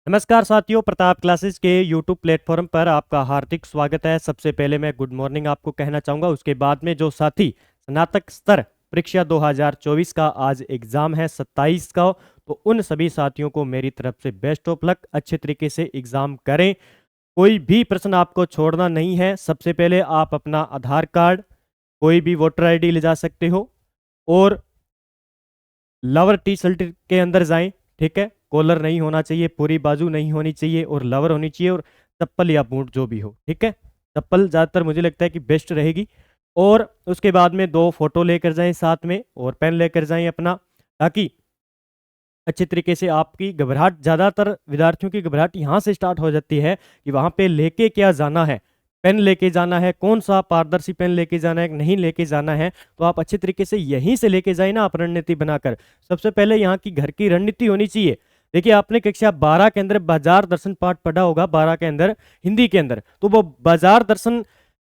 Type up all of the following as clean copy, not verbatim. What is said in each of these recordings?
नमस्कार साथियों, प्रताप क्लासेस के यूट्यूब प्लेटफॉर्म पर आपका हार्दिक स्वागत है। सबसे पहले मैं गुड मॉर्निंग आपको कहना चाहूँगा। उसके बाद में जो साथी स्नातक स्तर परीक्षा 2024 का आज एग्ज़ाम है 27 का, तो उन सभी साथियों को मेरी तरफ से बेस्ट ऑफ लक। अच्छे तरीके से एग्ज़ाम करें, कोई भी प्रश्न आपको छोड़ना नहीं है। सबसे पहले आप अपना आधार कार्ड, कोई भी वोटर आईडी ले जा सकते हो और लवर टी शर्ट के अंदर जाएं। ठीक है, कॉलर नहीं होना चाहिए, पूरी बाजू नहीं होनी चाहिए और लवर होनी चाहिए, और चप्पल या बूट जो भी हो। ठीक है, चप्पल ज़्यादातर मुझे लगता है कि बेस्ट रहेगी। और उसके बाद में 2 फोटो लेकर जाएं साथ में, और पेन लेकर जाएं अपना, ताकि अच्छे तरीके से आपकी घबराहट, ज़्यादातर विद्यार्थियों की घबराहट यहाँ से स्टार्ट हो जाती है कि वहाँ पे लेके क्या जाना है, पेन लेके जाना है, कौन सा पारदर्शी पेन लेके जाना है, नहीं लेके जाना है। तो आप अच्छे तरीके से यहीं से लेके जाए ना, आप रणनीति बनाकर। सबसे पहले यहाँ की घर की रणनीति होनी चाहिए। देखिए, आपने कक्षा 12 के अंदर बाजार दर्शन पाठ पढ़ा होगा, 12 के अंदर हिंदी के अंदर, तो वो बाजार दर्शन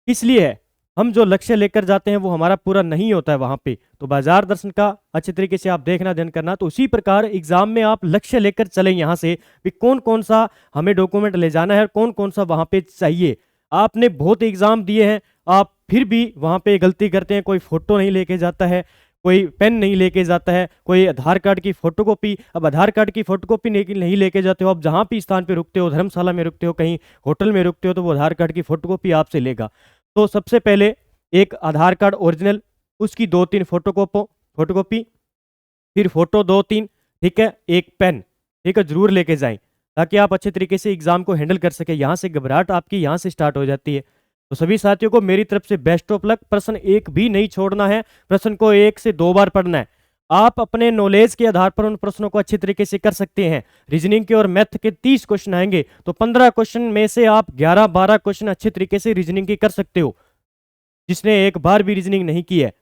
किस लिए है? हम जो लक्ष्य लेकर जाते हैं वो हमारा पूरा नहीं होता है वहां पे, तो बाजार दर्शन का अच्छे तरीके से आप देखना, ध्यान करना। तो उसी प्रकार एग्जाम में आप लक्ष्य लेकर चलें यहाँ से भी, कौन कौन सा हमें डॉक्यूमेंट ले जाना है और कौन कौन सा वहां पे चाहिए। आपने बहुत एग्जाम दिए हैं, आप फिर भी वहां पे गलती करते हैं। कोई फोटो नहीं लेके जाता है, कोई पेन नहीं लेके जाता है, कोई आधार कार्ड की फोटोकॉपी। अब आधार कार्ड की फोटोकॉपी नहीं लेके जाते हो, अब जहां भी स्थान पे रुकते हो, धर्मशाला में रुकते हो, कहीं होटल में रुकते हो, तो वो आधार कार्ड की फोटोकॉपी आपसे लेगा। तो सबसे पहले एक आधार कार्ड ओरिजिनल, उसकी 2-3 फोटोकॉपी, फिर फोटो 2-3, ठीक है, एक पेन, ठीक है, जरूर लेके जाएं, ताकि आप अच्छे तरीके से एग्जाम को हैंडल कर सके। यहाँ से घबराहट आपकी यहाँ से स्टार्ट हो जाती है। तो सभी साथियों को मेरी तरफ से बेस्ट ऑफ लक। प्रश्न एक भी नहीं छोड़ना है, प्रश्न को 1 से 2 बार पढ़ना है। आप अपने नॉलेज के आधार पर उन प्रश्नों को अच्छे तरीके से कर सकते हैं। रीजनिंग के और मैथ के 30 क्वेश्चन आएंगे, तो 15 क्वेश्चन में से आप 11-12 क्वेश्चन अच्छे तरीके से रीजनिंग की कर सकते हो, जिसने एक बार भी रीजनिंग नहीं की है।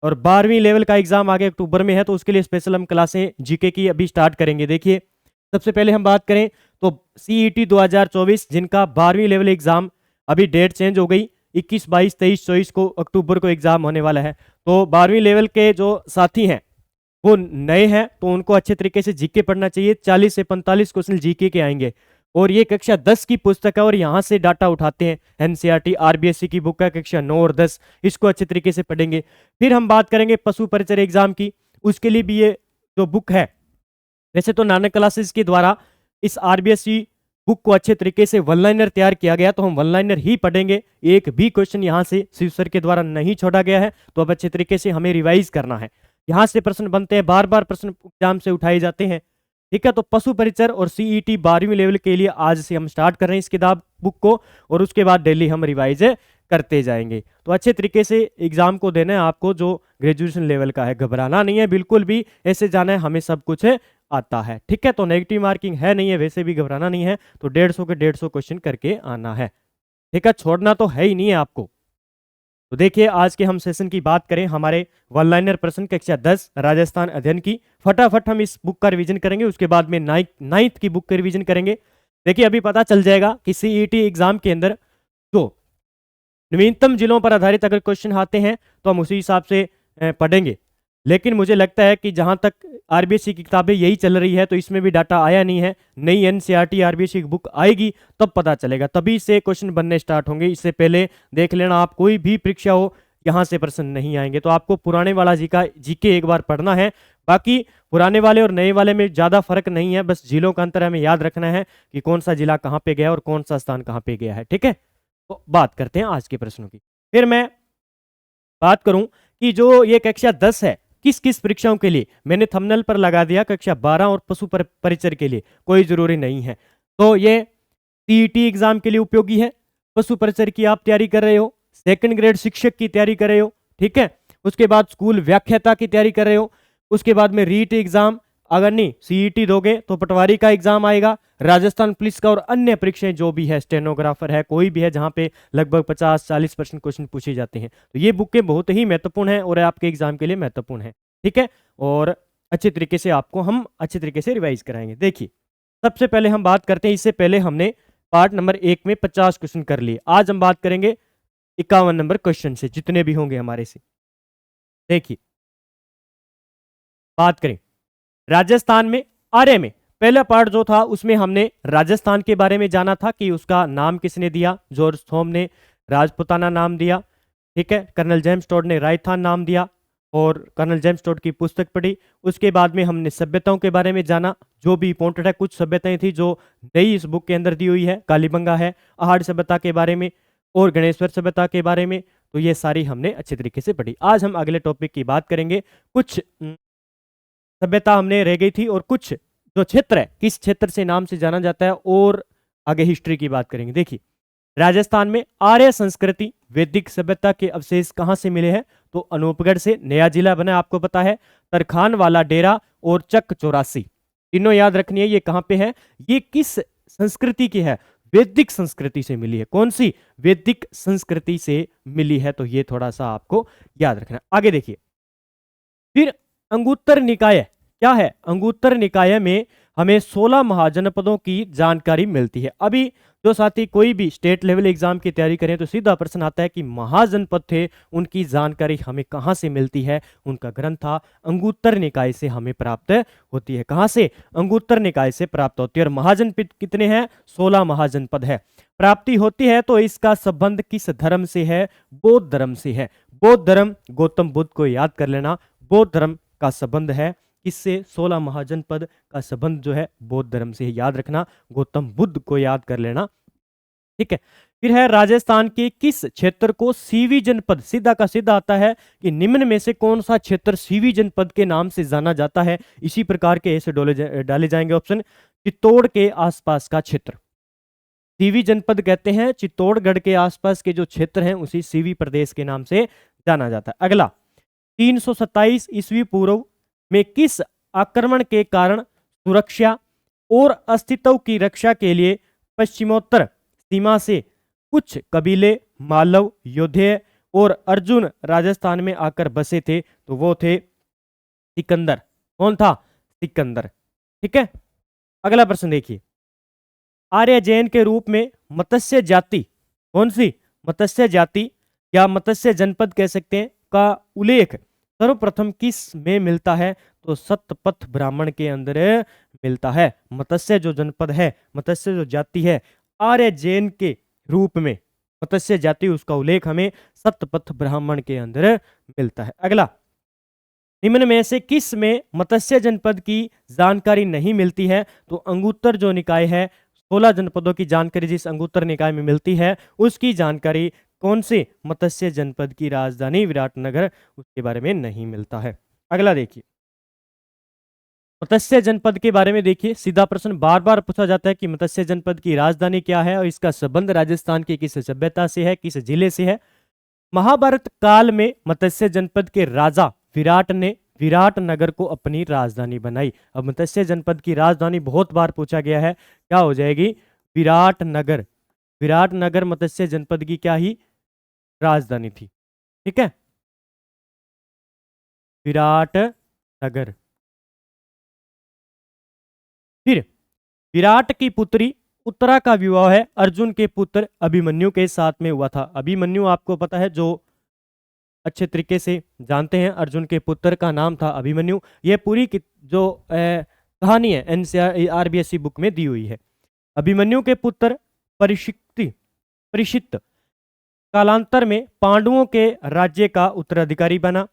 और 12वीं लेवल का एग्जाम आगे अक्टूबर में है, तो उसके लिए स्पेशल हम क्लासें जीके की अभी स्टार्ट करेंगे। देखिए, सबसे पहले हम बात करें तो सीईटी 2024, जिनका 12वीं लेवल एग्जाम, अभी डेट चेंज हो गई, 21, 22, 23, 24 को अक्टूबर को एग्जाम होने वाला है। तो 12वीं लेवल के जो साथी हैं वो नए हैं, तो उनको अच्छे तरीके से जीके पढ़ना चाहिए। 40 से 45 क्वेश्चन जीके के आएंगे, और ये कक्षा 10 की पुस्तक है, और यहाँ से डाटा उठाते हैं। एनसीईआरटी आरबीएससी की बुक है, कक्षा 9 और 10, इसको अच्छे तरीके से पढ़ेंगे। फिर हम बात करेंगे पशु परिचर एग्जाम की, उसके लिए भी ये जो बुक है, वैसे तो नानक क्लासेस के द्वारा इस आरबीएससी बुक को अच्छे तरीके से वन लाइनर तैयार किया गया, तो हम वन लाइनर ही पढ़ेंगे। एक भी क्वेश्चन यहाँ से शिव सर के द्वारा नहीं छोड़ा गया है, तो अब अच्छे तरीके से हमें रिवाइज करना है। यहाँ से प्रश्न बनते हैं, बार बार प्रश्न एग्जाम से उठाए जाते हैं। ठीक है, तो पशु परिचर और सीईटी 12वीं लेवल के लिए आज से हम स्टार्ट कर रहे हैं इस किताब बुक को, और उसके बाद डेली हम रिवाइज करते जाएंगे। तो अच्छे तरीके से एग्जाम को देना है आपको, जो ग्रेजुएशन लेवल का है। घबराना नहीं है बिल्कुल भी, ऐसे जाना है हमें सब कुछ आता है। ठीक है, तो नेगेटिव मार्किंग है नहीं है, वैसे भी घबराना नहीं है। तो 150 के 150 क्वेश्चन करके आना है। ठीक है, छोड़ना तो है ही नहीं है आपको। तो देखिए, आज के हम सेशन की बात करें, हमारे वन लाइनर प्रश्न कक्षा 10 राजस्थान अध्ययन की, फटाफट हम इस बुक का रिवीजन करेंगे। उसके बाद में नाइन्थ की बुक का रिवीजन करेंगे। देखिए, अभी पता चल जाएगा कि सीईटी एग्जाम के अंदर जो नवीनतम जिलों पर आधारित अगर क्वेश्चन आते हैं, तो हम उसी हिसाब से पढ़ेंगे। लेकिन मुझे लगता है कि जहां तक आरबीएससी की किताबें यही चल रही है, तो इसमें भी डाटा आया नहीं है। नई एनसीईआरटी आरबीएससी की बुक आएगी तब पता चलेगा, तभी से क्वेश्चन बनने स्टार्ट होंगे। इससे पहले देख लेना, आप कोई भी परीक्षा हो, यहाँ से प्रश्न नहीं आएंगे। तो आपको पुराने वाला जीके एक बार पढ़ना है। बाकी पुराने वाले और नए वाले में ज्यादा फर्क नहीं है, बस जिलों का अंतर हमें याद रखना है कि कौन सा जिला कहाँ पे गया और कौन सा स्थान कहाँ पे गया है। ठीक है, तो बात करते हैं आज के प्रश्नों की। फिर मैं बात करूं कि जो ये कक्षा 10 है, किस किस परीक्षाओं के लिए, मैंने थंबनेल पर लगा दिया कक्षा 12 और पशु परिचर के लिए, कोई जरूरी नहीं है। तो ये सीईटी एग्जाम के लिए उपयोगी है। पशु परिचर की आप तैयारी कर रहे हो, सेकंड ग्रेड शिक्षक की तैयारी कर रहे हो, ठीक है, उसके बाद स्कूल व्याख्याता की तैयारी कर रहे हो, उसके बाद में रीट एग्जाम, अगर नहीं सीईटी दोगे तो पटवारी का एग्जाम आएगा, राजस्थान पुलिस का, और अन्य परीक्षाएं जो भी है, स्टेनोग्राफर है, कोई भी है जहां पे लगभग 50-40% क्वेश्चन पूछे जाते हैं। तो ये बुकें बहुत ही महत्वपूर्ण है और आपके एग्जाम के लिए महत्वपूर्ण है। ठीक है, और अच्छे तरीके से आपको हम अच्छे तरीके से रिवाइज कराएंगे। देखिए, सबसे पहले हम बात करते हैं, इससे पहले हमने पार्ट नंबर 1 में 50 क्वेश्चन कर लिए। आज हम बात करेंगे 51 नंबर क्वेश्चन से, जितने भी होंगे हमारे से। देखिए, बात करें राजस्थान में आर्य में पहला पार्ट जो था उसमें हमने राजस्थान के बारे में जाना था कि उसका नाम किसने दिया। जॉर्ज थॉम ने राजपुताना नाम दिया, ठीक है। कर्नल जेम्स टोड ने राजस्थान नाम दिया और कर्नल जेम्स टोड की पुस्तक पढ़ी। उसके बाद में हमने सभ्यताओं के बारे में जाना, जो भी इंपॉर्टेंट है। कुछ सभ्यताएं थी जो नई इस बुक के अंदर दी हुई है, कालीबंगा है, आहड़ सभ्यता के बारे में और गणेश्वर सभ्यता के बारे में। तो ये सारी हमने अच्छे तरीके से पढ़ी। आज हम अगले टॉपिक की बात करेंगे। कुछ सभ्यता हमने रह गई थी और कुछ जो क्षेत्र है, किस क्षेत्र से नाम से जाना जाता है, और आगे हिस्ट्री की बात करेंगे। देखिए, राजस्थान में आर्य संस्कृति वैदिक सभ्यता के अवशेष कहां से मिले हैं? तो अनूपगढ़ से नया जिला बना, आपको पता है। तरखान वाला डेरा और चक 84, तीनों याद रखनी है। ये कहां पे है? ये किस संस्कृति की है? वैदिक संस्कृति से मिली है। कौन सी? वैदिक संस्कृति से मिली है। तो ये थोड़ा सा आपको याद रखना। आगे देखिए, फिर अंगुत्तर निकाय क्या है? अंगुत्तर निकाय में हमें 16 महाजनपदों की जानकारी मिलती है। अभी जो साथी कोई भी स्टेट लेवल एग्जाम की तैयारी करें तो सीधा प्रश्न आता है कि महाजनपद थे, उनकी जानकारी हमें कहां से मिलती है? उनका ग्रंथ था अंगुत्तर निकाय से हमें प्राप्त होती है। कहां से? अंगुत्तर निकाय से प्राप्त होती है। और महाजनपद कितने हैं? 16 महाजनपद है। प्राप्ति होती है तो इसका संबंध किस धर्म से है? बौद्ध धर्म से है। बौद्ध धर्म, गौतम बुद्ध को याद कर लेना। बौद्ध धर्म का संबंध है किससे? 16 महाजनपद का संबंध जो है बौद्ध धर्म से, याद रखना। गौतम बुद्ध को याद कर लेना, ठीक है। फिर है राजस्थान के किस क्षेत्र को सीवी जनपद, सीधा का सीधा आता है कि निम्न में से कौन सा क्षेत्र सीवी जनपद के नाम से जाना जाता है? इसी प्रकार के ऐसे डाले जाएंगे ऑप्शन। चित्तौड़ के आसपास का क्षेत्र सीवी जनपद कहते हैं। चित्तौड़गढ़ के आसपास के जो क्षेत्र हैं उसी सीवी प्रदेश के नाम से जाना जाता है। अगला, 327 ईस्वी पूर्व में किस आक्रमण के कारण सुरक्षा और अस्तित्व की रक्षा के लिए पश्चिमोत्तर सीमा से कुछ कबीले मालव, योधेय और अर्जुन राजस्थान में आकर बसे थे? तो वो थे सिकंदर। कौन था? सिकंदर, ठीक है। अगला प्रश्न देखिए, आर्य जैन के रूप में मत्स्य जाति, कौन सी? मत्स्य जाति या मत्स्य जनपद कह सकते हैं, का उल्लेख सर्वप्रथम किस में मिलता है? तो सतपथ ब्राह्मण के अंदर मिलता है। मत्स्य जो जनपद है, मत्स्य जो जाति है, आर्य जैन के रूप में मत्स्य जाति, उसका उल्लेख हमें सतपथ ब्राह्मण के अंदर मिलता है। अगला, निम्न में से किस में मत्स्य जनपद की जानकारी नहीं मिलती है? तो अंगुत्तर जो निकाय है, 16 जनपदों की जानकारी जिस अंगुत्तर निकाय में मिलती है, उसकी जानकारी कौन से मत्स्य जनपद की राजधानी विराटनगर, उसके बारे में नहीं मिलता है। अगला देखिए, मत्स्य जनपद के बारे में देखिए, सीधा प्रश्न बार बार पूछा जाता है कि मत्स्य जनपद की राजधानी क्या है और इसका संबंध राजस्थान की किस सभ्यता से है, किस जिले से है। महाभारत काल में मत्स्य जनपद के राजा विराट ने विराटनगर को अपनी राजधानी बनाई। अब मत्स्य जनपद की राजधानी बहुत बार पूछा गया है, क्या हो जाएगी? विराटनगर। विराटनगर मत्स्य जनपद की क्या ही राजधानी थी, ठीक है, विराटनगर। फिर विराट की पुत्री उत्तरा का विवाह है अर्जुन के पुत्र अभिमन्यु के साथ में हुआ था। अभिमन्यु आपको पता है, जो अच्छे तरीके से जानते हैं, अर्जुन के पुत्र का नाम था अभिमन्यु। यह पूरी जो कहानी है एनसीईआरटी आरबीएसई बुक में दी हुई है। अभिमन्यु के पुत्र परीक्षित कालांतर में पांडवों के राज्य का उत्तराधिकारी बना।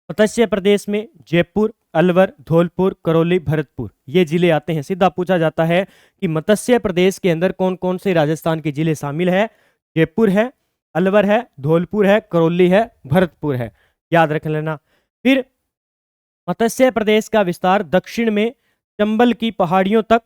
मत्स्य प्रदेश में जयपुर, अलवर, धौलपुर, करौली, भरतपुर ये जिले आते हैं। सीधा पूछा जाता है कि मत्स्य प्रदेश के अंदर कौन कौन से राजस्थान के जिले शामिल है? जयपुर है, अलवर है, धौलपुर है, करौली है, भरतपुर है, याद रख लेना। फिर मत्स्य प्रदेश का विस्तार दक्षिण में चंबल की पहाड़ियों तक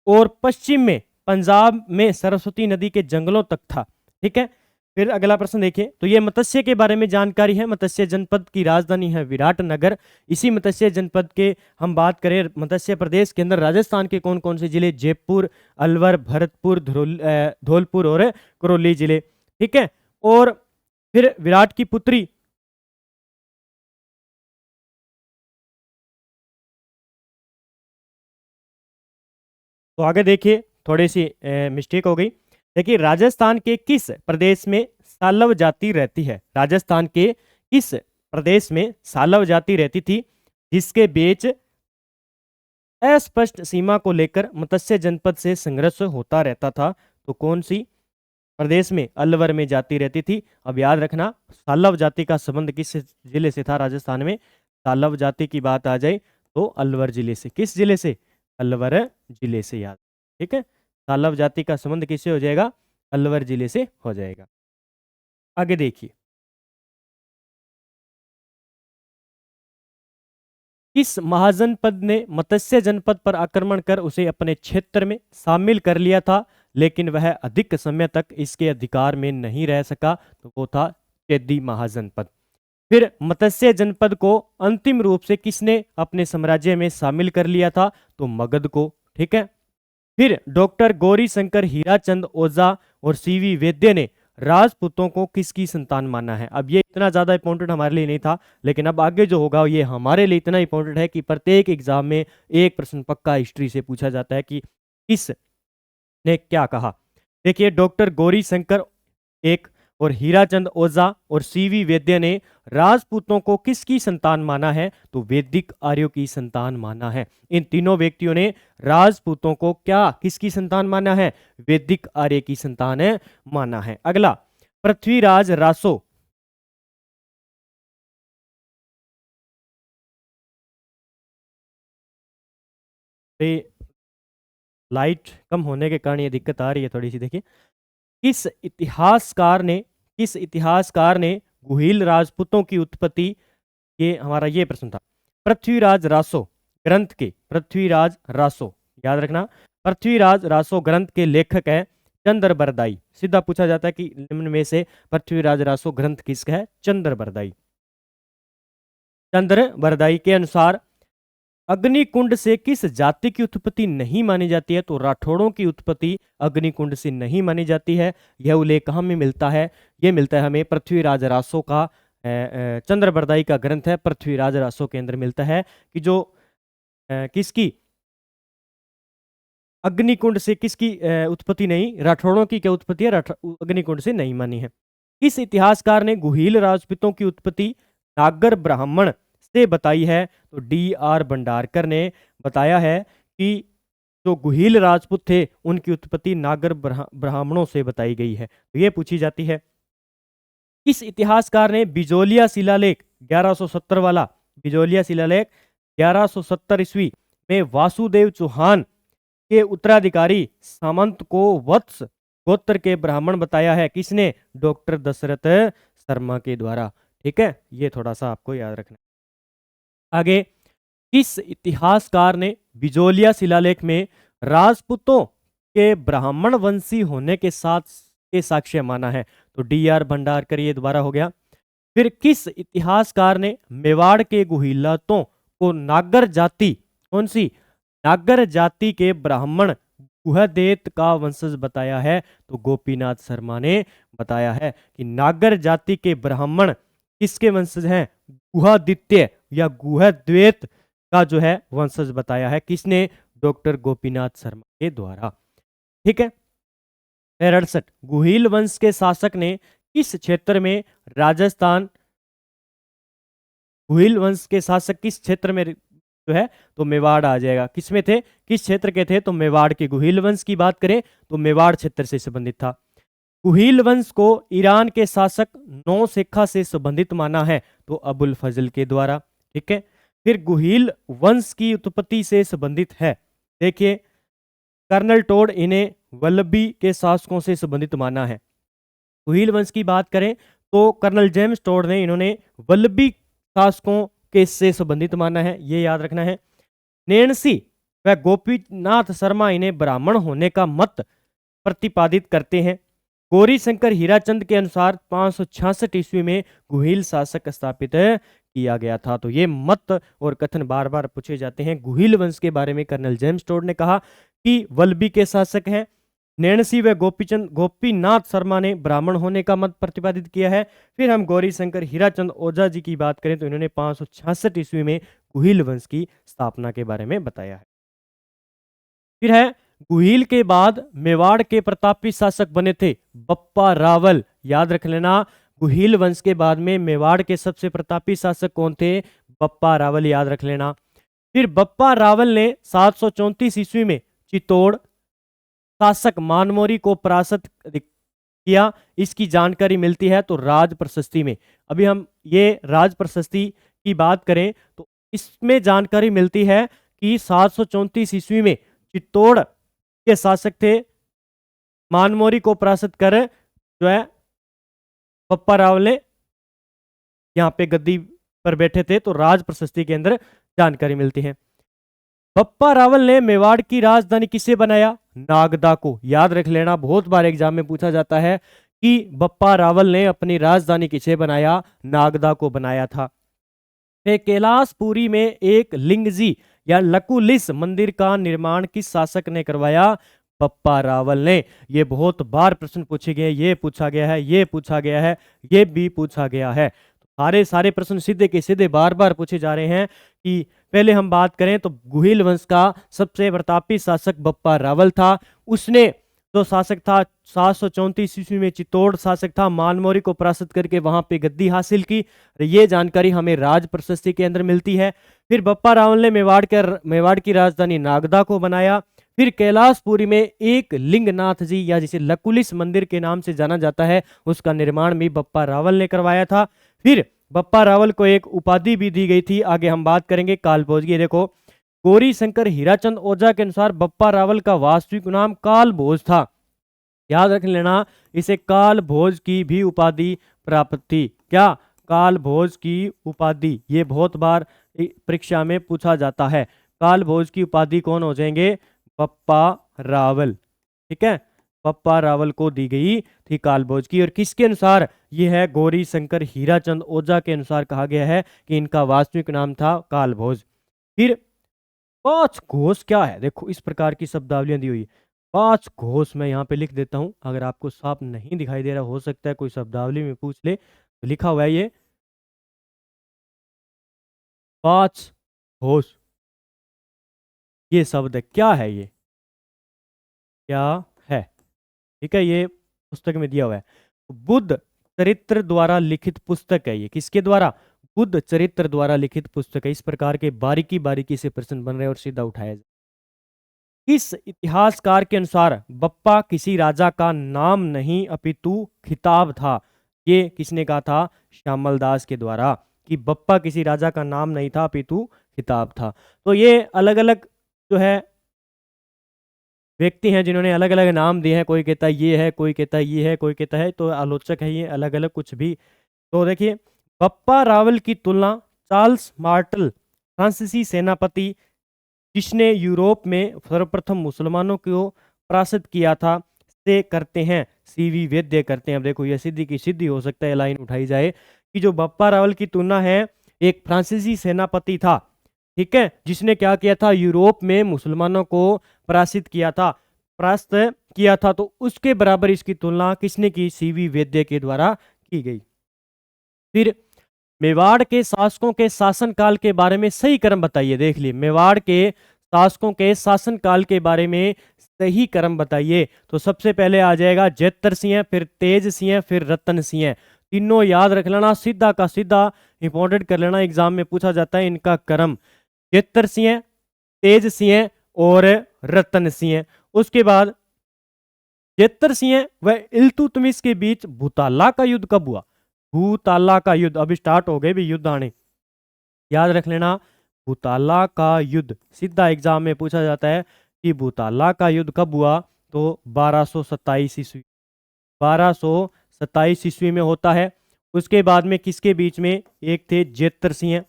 और पश्चिम में पंजाब में सरस्वती नदी के जंगलों तक था, ठीक है। फिर अगला प्रश्न देखिए, तो ये मत्स्य के बारे में जानकारी है। मत्स्य जनपद की राजधानी है विराटनगर। इसी मत्स्य जनपद के हम बात करें, मत्स्य प्रदेश के अंदर राजस्थान के कौन कौन से जिले? जयपुर, अलवर, भरतपुर, धौलपुर और करौली जिले, ठीक है। और फिर विराट की पुत्री तो आगे देखिए, थोड़ी सी मिस्टेक हो गई। देखिए, राजस्थान के किस प्रदेश में सालव जाति रहती है? राजस्थान के किस प्रदेश में सालव जाति रहती थी जिसके बीच अस्पष्ट सीमा को लेकर मत्स्य जनपद से संघर्ष होता रहता था। तो कौन सी प्रदेश में? अलवर में जाति रहती थी। अब याद रखना, सालव जाति का संबंध किस जिले से था? राजस्थान में सालव जाति की बात आ जाए तो अलवर जिले से। किस जिले से? अलवर जिले से, याद। ठीक है, सालव जाति का संबंध किससे हो जाएगा? अलवर जिले से हो जाएगा। आगे देखिए, किस महाजनपद ने मत्स्य जनपद पर आक्रमण कर उसे अपने क्षेत्र में शामिल कर लिया था, लेकिन वह अधिक समय तक इसके अधिकार में नहीं रह सका? तो वो था चेदी महाजनपद। फिर मत्स्य जनपद को अंतिम रूप से किसने अपने साम्राज्य में शामिल कर लिया था? तो मगध को। ठीक है, फिर डॉक्टर गौरी शंकर हीराचंद ओझा और सीवी वैद्य ने राजपूतों को किसकी संतान माना है? अब ये इतना ज्यादा इंपॉर्टेंट हमारे लिए नहीं था, लेकिन अब आगे जो होगा ये हमारे लिए इतना इंपॉर्टेंट है कि प्रत्येक एग्जाम में एक प्रश्न पक्का हिस्ट्री से पूछा जाता है कि किस ने क्या कहा। देखिए, डॉक्टर गौरी शंकर एक और हीराचंद ओझा और सीवी वैद्य ने राजपूतों को किसकी संतान माना है? तो वैदिक आर्यों की संतान माना है। इन तीनों व्यक्तियों ने राजपूतों को क्या, किसकी संतान माना है? वैदिक आर्य की संतान माना है। अगला, पृथ्वीराज रासो लाइट कम होने के कारण ये दिक्कत आ रही है थोड़ी सी। देखिए, किस इतिहासकार ने गुहिल राजपूतों की उत्पत्ति, ये हमारा ये प्रश्न था। पृथ्वीराज रासो ग्रंथ के, पृथ्वीराज रासो याद रखना, पृथ्वीराज रासो ग्रंथ के लेखक है चंद्रबरदाई। सीधा पूछा जाता है कि निम्न में से पृथ्वीराज रासो ग्रंथ किसका है? चंद्रबरदाई। चंद्रबरदाई के अनुसार अग्निकुंड से किस जाति की उत्पत्ति नहीं मानी जाती है? तो राठौड़ों की उत्पत्ति अग्निकुंड से नहीं मानी जाती है। यह उल्लेख कहाँ में मिलता है? यह मिलता है हमें पृथ्वीराज रासो का, चंद्रबरदाई का ग्रंथ है पृथ्वीराज रासो के अंदर मिलता है कि जो किसकी अग्निकुंड से किसकी उत्पत्ति नहीं, राठौड़ों की क्या उत्पत्ति है? अग्निकुंड से नहीं मानी है। किस इतिहासकार ने गुहिल राजपूतों की उत्पत्ति नागर ब्राह्मण से बताई है? तो D.R. भंडारकर ने बताया है कि जो गुहिल राजपूत थे उनकी उत्पत्ति नागर ब्राह्मणों से बताई गई है। तो ये पूछी जाती है। किस इतिहासकार ने बिजोलिया शिलालेख 1170 वाला, बिजोलिया शिलालेख 1170 ईस्वी में वासुदेव चौहान के उत्तराधिकारी सामंत को वत्स गोत्र के ब्राह्मण बताया है? किसने? डॉक्टर दशरथ शर्मा के द्वारा। ठीक है, ये थोड़ा सा आपको याद रखना। आगे, किस इतिहासकार ने बिजोलिया शिलालेख में राजपूतों के ब्राह्मण वंशी होने के साथ के साक्ष्य माना है? तो D.R. भंडारकर, ये दोबारा हो गया। फिर किस इतिहासकार ने मेवाड़ के गुहिलातों को नागर जाति, कौन सी? नागर जाति के ब्राह्मण गुहदेत का वंशज बताया है? तो गोपीनाथ शर्मा ने बताया है कि नागर जाति के ब्राह्मण किसके वंशज हैं? गुहादित्य या गुहद्वेत का जो है वंशज बताया है। किसने? डॉक्टर गोपीनाथ शर्मा के द्वारा। ठीक है, 68, गुहिल वंश के शासक ने किस क्षेत्र में राजस्थान, गुहिल वंश के शासक किस क्षेत्र में जो है? तो मेवाड़ आ जाएगा। किसमें थे, किस क्षेत्र के थे? तो मेवाड़ के। गुहिल वंश की बात करें तो मेवाड़ क्षेत्र से संबंधित था। गुहिल वंश को ईरान के शासक नौशेखा से संबंधित माना है? तो अबुल फजल के द्वारा। ठीक है, फिर गुहिल वंश की उत्पत्ति से संबंधित है, देखिए, कर्नल टोड इन्हें वल्लभी के शासकों से संबंधित माना है। गुहिल वंश की बात करें तो कर्नल जेम्स टोड ने इन्होंने वल्लभी शासकों के से संबंधित माना है, ये याद रखना है। नैन्सी व गोपीनाथ शर्मा इन्हें ब्राह्मण होने का मत प्रतिपादित करते हैं। गौरी शंकर हीराचंद के अनुसार 566 ईस्वी में गुहिल शासक स्थापित किया गया था। तो ये मत और कथन बार बार पूछे जाते हैं। गुहिल वंश के बारे में कर्नल जेम्स टोड ने कहा कि वल्लभी के शासक हैं। नैन्सी व गोपीनाथ शर्मा ने ब्राह्मण होने का मत प्रतिपादित किया है। फिर हम गौरी शंकर हीराचंद ओझा जी की बात करें तो इन्होंने 566 ईस्वी में गुहिल वंश की स्थापना के बारे में बताया है। फिर है, गुहिल के बाद मेवाड़ के प्रतापी शासक बने थे बप्पा रावल। याद रख लेना, गुहिल वंश के बाद में मेवाड़ के सबसे प्रतापी शासक कौन थे? बप्पा रावल, याद रख लेना। फिर बप्पा रावल ने 734 ईस्वी में चित्तौड़ शासक मानमोरी को परास्त किया, इसकी जानकारी मिलती है तो राज प्रशस्ति में। अभी हम ये राज प्रशस्ति की बात करें तो इसमें जानकारी मिलती है कि 734 ईस्वी में चित्तौड़ के शासक थे मानमोरी को परास्त कर जो है बप्पा रावल ने यहाँ पे गद्दी पर बैठे थे, तो राज प्रशस्ति के अंदर जानकारी मिलती है। बप्पा रावल ने मेवाड़ की राजधानी किसे बनाया? नागदा को। याद रख लेना, बहुत बार एग्जाम में पूछा जाता है कि बप्पा रावल ने अपनी राजधानी किसे बनाया? नागदा को बनाया था। फिर कैलाशपुरी में एक लिंगजी या लकुलिस मंदिर का निर्माण किस शासक ने करवाया? बप्पा रावल ने। ये बहुत बार प्रश्न पूछे गए, ये पूछा गया है, ये पूछा गया है, ये भी पूछा गया है। सारे प्रश्न सीधे के सीधे बार बार पूछे जा रहे हैं कि पहले हम बात करें तो गुहिल वंश का सबसे प्रतापी शासक बप्पा रावल था। उसने जो शासक था 734 ईस्वी में चित्तौड़ शासक था, मानमोरी को परास्त करके वहां पे गद्दी हासिल की। ये जानकारी हमें राज प्रशस्ति के अंदर मिलती है। फिर बप्पा रावल ने मेवाड़ की राजधानी नागदा को बनाया। फिर कैलाशपुरी में एक लिंगनाथ जी या जिसे लकुलिस मंदिर के नाम से जाना जाता है, उसका निर्माण भी बप्पा रावल ने करवाया था। फिर बप्पा रावल को एक उपाधि भी दी गई थी, आगे हम बात करेंगे कालभोज की। देखो, गौरी शंकर हीराचंद ओझा के अनुसार बप्पा रावल का वास्तविक नाम कालभोज था। याद रख लेना, इसे कालभोज की भी उपाधि प्राप्त थी। क्या? कालभोज की उपाधि। ये बहुत बार परीक्षा में पूछा जाता है। कालभोज की उपाधि कौन हो जाएंगे? बप्पा रावल। ठीक है, बप्पा रावल को दी गई थी कालभोज की। और किसके अनुसार? यह है गौरी शंकर हीराचंद ओझा के अनुसार कहा गया है कि इनका वास्तविक नाम था कालभोज। फिर पांच घोष क्या है? देखो, इस प्रकार की शब्दावलियां दी हुई है। पांच घोष मैं यहाँ पे लिख देता हूं, अगर आपको साफ नहीं दिखाई दे रहा, हो सकता है कोई शब्दावली में पूछ ले, तो लिखा हुआ है ये पांच घोष। ये शब्द क्या है? ये क्या है? ठीक है, ये पुस्तक में दिया हुआ है। बुद्ध चरित्र द्वारा लिखित पुस्तक है। ये किसके द्वारा? बुद्ध चरित्र द्वारा लिखित पुस्तक है। इस प्रकार के बारीकी बारीकी से प्रश्न बन रहे हैं और सीधा उठाया जाए। इस इतिहासकार के अनुसार बप्पा किसी राजा का नाम नहीं अपितु खिताब था। ये किसने कहा था? श्यामल दास के द्वारा, कि बप्पा किसी राजा का नाम नहीं था अपितु खिताब था। तो ये अलग अलग जो है व्यक्ति हैं जिन्होंने अलग अलग नाम दिए हैं। कोई कहता है ये है, कोई कहता है ये है, कोई कहता है, तो आलोचक है ये अलग अलग कुछ भी। तो देखिए, बप्पा रावल की तुलना चार्ल्स मार्टल फ्रांसीसी सेनापति जिसने यूरोप में सर्वप्रथम मुसलमानों को परास्त किया था से करते हैं। सीवी वैद्य करते हैं। अब देखो, यह सीधी की सीधी हो सकता है लाइन उठाई जाए कि जो बप्पा रावल की तुलना है, एक फ्रांसीसी सेनापति था, ठीक है, जिसने क्या किया था? यूरोप में मुसलमानों को परास्त किया था, तो उसके बराबर इसकी तुलना किसने की? सीवी वैद्य के द्वारा की गई। फिर मेवाड़ के शासकों के शासनकाल के बारे में सही क्रम बताइए। देख लिए, मेवाड़ के शासकों के शासनकाल के बारे में सही क्रम बताइए। तो सबसे पहले आ जाएगा जेतर सिंह, फिर तेज सिंह, फिर रतन सिंह। तीनों याद रख लेना, सीधा का सीधा इंपॉर्टेंट कर लेना, एग्जाम में पूछा जाता है इनका क्रम। जेतर सिंह, तेज सिंह और रतन सिंह। उसके बाद जेतर सिंह व इल्तुतमिश के बीच भूताला का युद्ध कब हुआ? भूताला का युद्ध, अभी स्टार्ट हो गए भी युद्ध आने, याद रख लेना। भूताला का युद्ध सीधा एग्जाम में पूछा जाता है कि भूताला का युद्ध कब हुआ? तो 1227 ईस्वी, 1227 ईस्वी में होता है। उसके बाद में किसके बीच में? एक थे जेतर सिंह,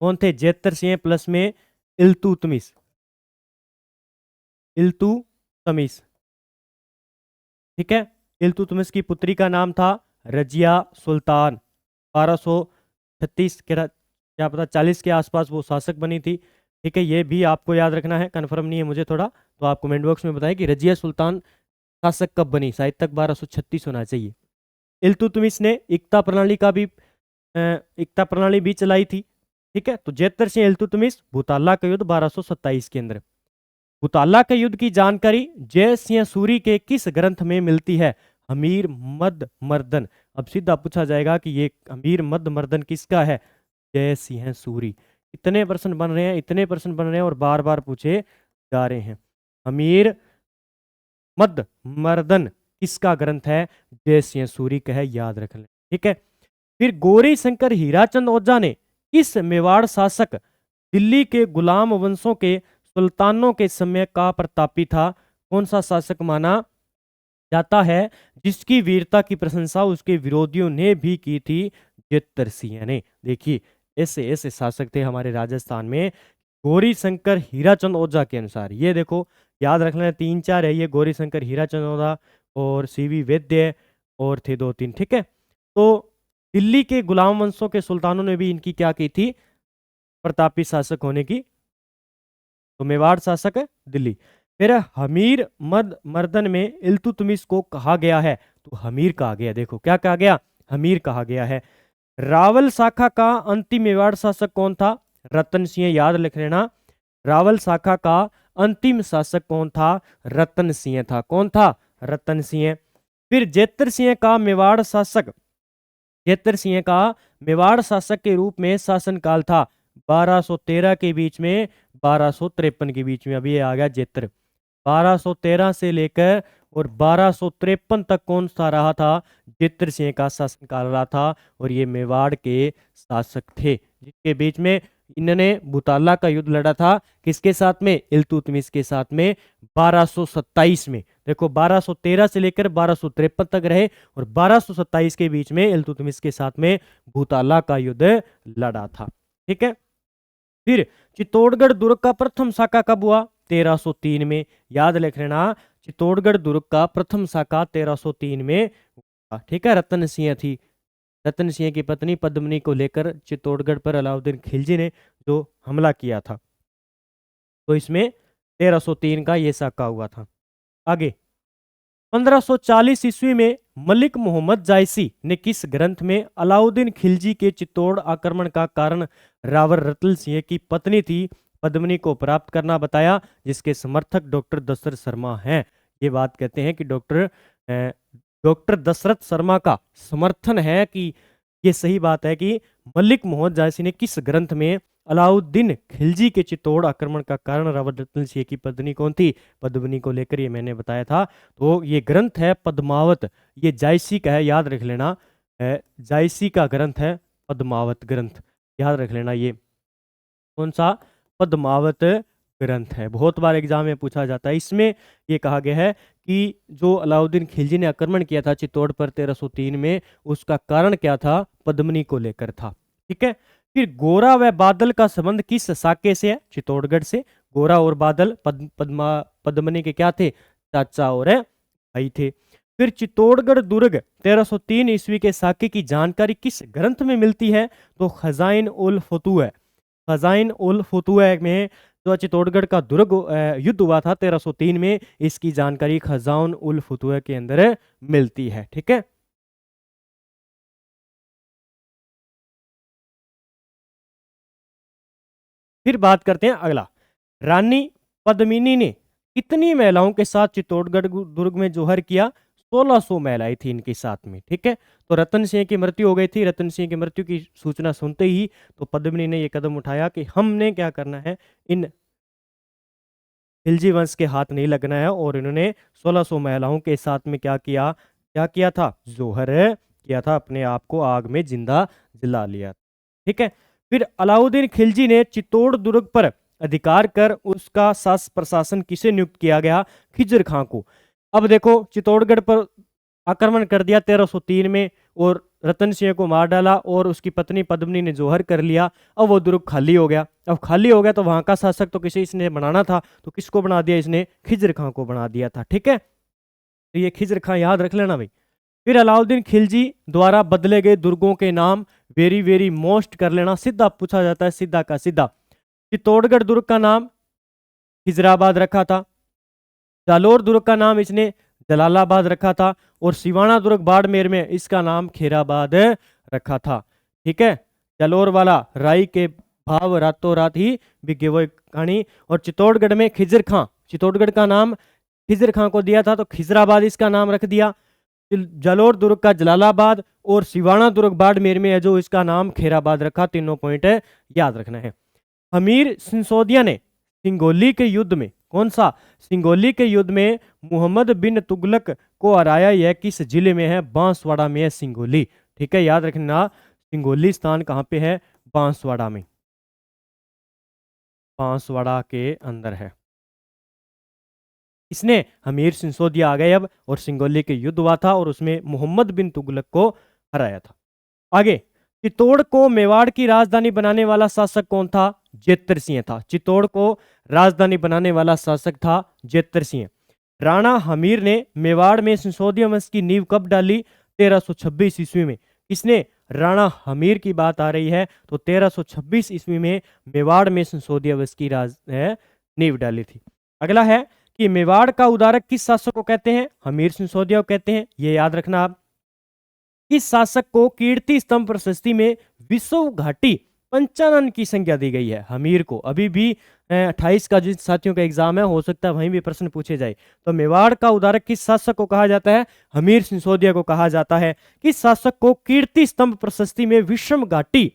कौन थे? जेतर सिंह प्लस में इल्तुतमिश, इल्तुतमिश, ठीक है। इल्तुतमिश की पुत्री का नाम था रजिया सुल्तान। 1236 के क्या पता 40 के आसपास वो शासक बनी थी, ठीक है। ये भी आपको याद रखना है, कन्फर्म नहीं है मुझे थोड़ा, तो आप कमेंट बॉक्स में बताएं कि रजिया सुल्तान शासक कब बनी। शायद तक 1236 होना चाहिए। इल्तुतमिश ने एकता प्रणाली भी चलाई थी, ठीक है। तो जेतर सिंह इल्तुतमिश, भूताला का युद्ध 1227 के अंदर। भूताला के युद्ध की जानकारी जय सिंह सूरी के किस ग्रंथ में मिलती है? अमीर मद मर्दन। अब सीधा पूछा जाएगा कि ये अमीर मद मर्दन किसका है? जय सिंह सूरी। इतने प्रश्न बन रहे हैं, इतने प्रश्न बन रहे हैं और बार बार पूछे जा रहे हैं। हमीर मद मर्दन किसका ग्रंथ है? जयसिंह सूरी का है, याद रख लें। ठीक है। फिर गौरी शंकर हीराचंद ओझा ने किस मेवाड़ शासक दिल्ली के गुलाम वंशों के सुल्तानों के समय का प्रतापी था? कौन सा शासक माना जाता है जिसकी वीरता की प्रशंसा उसके विरोधियों ने भी की थी? जेतर सिंह ने। देखिए ऐसे ऐसे शासक थे हमारे राजस्थान में। गौरी शंकर हीराचंद ओझा के अनुसार, ये देखो याद रख लेना, 3-4 है ये, गौरी शंकर हीराचंद ओझा और सीवी वैद्य और थे 2-3। ठीक है। तो दिल्ली के गुलाम वंशों के सुल्तानों ने भी इनकी क्या की थी? प्रतापी शासक होने की। तो मेवाड़ शासक है दिल्ली। फिर हमीर मद मर्दन में इल्तुतमिश को कहा गया है, तो हमीर कहा गया। देखो क्या कहा गया? हमीर कहा गया है। रावल शाखा का अंतिम मेवाड़ शासक कौन था? रतन सिंह, याद लिख लेना। रावल शाखा का अंतिम शासक कौन था? रतन सिंह था। कौन था? रतन सिंह। फिर जेतर सिंह का मेवाड़ शासक, जेतर सिंह का मेवाड़ शासक के रूप में शासनकाल था 1213 के बीच में 1253 के बीच में। अभी ये आ गया जेतर। 1213 से लेकर और 1253 तक कौन सा रहा था? जेतर सिंह का शासनकाल रहा था और ये मेवाड़ के शासक थे, जिसके बीच में इन्होंने भूताला का युद्ध लड़ा था। किसके साथ में? इल्तुतमिश के साथ में 1227 में। देखो 1213 से लेकर 1253 तक रहे और 1227 के बीच में इल्तुतमिश के साथ में भूताला का युद्ध लड़ा था। ठीक है। फिर चित्तौड़गढ़ दुर्ग का प्रथम शाखा कब हुआ? 1303 में। याद लिख लेना, चित्तौड़गढ़ दुर्ग का प्रथम शाखा 1303 में हुआ। ठीक है। रतन सिंह थी, रतन सिंह की पत्नी पद्मनी को लेकर चित्तौड़गढ़ पर अलाउद्दीन खिलजी ने जो हमला किया था, तो इसमें 1303 का ये शाखा हुआ था। आगे 1540 ईस्वी में मलिक मोहम्मद जायसी ने किस ग्रंथ में अलाउद्दीन खिलजी के चित्तौड़ आक्रमण का कारण रावर रतन सिंह की पत्नी थी पद्मनी को प्राप्त करना बताया, जिसके समर्थक डॉक्टर दशरथ शर्मा हैं। ये बात कहते हैं कि डॉक्टर दशरथ शर्मा का समर्थन है कि ये सही बात है कि मलिक मोहम्मद जायसी ने किस ग्रंथ में अलाउद्दीन खिलजी के चित्तौड़ आक्रमण का कारण रावर रतन सिंह की पत्नी कौन थी? पद्मनी को लेकर, ये मैंने बताया था। तो ये ग्रंथ है पद्मावत, ये जायसी का है, याद रख लेना। जायसी का ग्रंथ है पद्मावत ग्रंथ, याद रख लेना। ये कौन सा? पद्मावत ग्रंथ है। बहुत बार एग्जाम में पूछा जाता है। इसमें ये कहा गया है कि जो अलाउद्दीन खिलजी ने आक्रमण किया था चित्तौड़ पर 1303 में, उसका कारण क्या था? पद्मनी को लेकर था। ठीक है। फिर गोरा व बादल का संबंध किस शाखे से है? चित्तौड़गढ़ से। गोरा और बादल पद्मनी के क्या थे? चाचा और भाई थे। फिर चित्तौड़गढ़ दुर्ग 1303 ईस्वी के शाखे की जानकारी किस ग्रंथ में मिलती है? तो खजाइन उल फतूह, खजाइन उल फतूह में जो चित्तौड़गढ़ का दुर्ग युद्ध हुआ था 1303 में, इसकी जानकारी खजाइन उल फतूह के अंदर मिलती है। ठीक है। फिर बात करते हैं अगला, रानी पद्मिनी ने कितनी महिलाओं के साथ चित्तौड़गढ़ दुर्ग में जोहर किया? 1600 महिलाएं थी इनके साथ में। ठीक है। तो रतन सिंह की मृत्यु हो गई थी। रतन सिंह की मृत्यु की सूचना सुनते ही तो पद्मिनी ने यह कदम उठाया कि हमने क्या करना है, इन खिलजी वंश के हाथ नहीं लगना है, और इन्होंने 1600 महिलाओं के साथ में क्या किया? क्या किया था? जोहर किया था, अपने आप को आग में जिंदा जला लिया। ठीक है। फिर अलाउद्दीन खिलजी ने चित्तौड़ दुर्ग पर अधिकार कर उसका शासन प्रशासन किसे नियुक्त किया गया? खिजर खां को। अब देखो चित्तौड़गढ़ पर आक्रमण कर दिया 1303 में और रतन सिंह को मार डाला और उसकी पत्नी पद्मनी ने जोहर कर लिया। अब वो दुर्ग खाली हो गया। अब खाली हो गया तो वहां का शासक तो किसे इसने बनाना था, तो किसको बना दिया इसने? खिजर खां को बना दिया था। ठीक है। तो ये खिजर खां याद रख लेना भाई। फिर अलाउद्दीन खिलजी द्वारा बदले गए दुर्गों के नाम वेरी वेरी मोस्ट कर लेना, सीधा पूछा जाता है, सीधा का सीधा। चित्तौड़गढ़ दुर्ग का नाम खिजराबाद रखा था, जालोर दुर्ग का नाम इसने जलालाबाद रखा था, और सिवाना दुर्ग बाड़मेर में इसका नाम खेराबाद रखा था। ठीक है। जालोर वाला राई के भाव रातों रात ही बिके, वो कहानी। और चित्तौड़गढ़ में खिजर खां, चित्तौड़गढ़ का नाम खिजर खां को दिया था तो खिजराबाद इसका नाम रख दिया। जालोर दुर्ग का जलालाबाद और सिवाना दुर्ग बाड़मेर में है जो इसका नाम खेराबाद रखा। तीनों पॉइंट याद रखना है। हमीर सिसोदिया ने सिंगोली के युद्ध में, कौन सा, सिंगोली के युद्ध में मोहम्मद बिन तुगलक को हराया। यह किस जिले में है, बांसवाड़ा में है सिंगोली। ठीक है, याद रखना सिंगोली स्थान कहाँ पे है, बांसवाड़ा में, बांसवाड़ा के अंदर है। इसने हमीर सिसोदिया आ गए अब, और सिंगोली के युद्ध हुआ था और उसमें मोहम्मद बिन तुगलक को हराया था। आगे, चित्तौड़ को मेवाड़ की राजधानी बनाने वाला शासक कौन था, जेतर सिंह था। चित्तौड़ को राजधानी बनाने वाला शासक था जेतर सिंह। राणा हमीर ने मेवाड़ में सिसोदिया वंश की नींव कब डाली, 1326 ईस्वी में। किसने, राणा हमीर की बात आ रही है, तो 1326 ईस्वी में मेवाड़ में सिसोदिया वंश की नींव डाली थी। अगला है कि मेवाड़ का उदारक किस शासक को कहते हैं, हमीर सिसोदिया को कहते हैं, ये याद रखना आप। इस शासक को कीर्ति स्तंभ प्रशस्ति में विश्व घाटी पंचानन की संज्ञा दी गई है। हमीर को अभी भी 28 का जिन साथियों का एग्जाम है, हो सकता है वहीं भी प्रश्न पूछे जाए। तो मेवाड़ का उदारक किस शासक को कहा जाता है, हमीर सिसोदिया को कहा जाता है। किस शासक को कीर्ति स्तंभ प्रशस्ति में विषम घाटी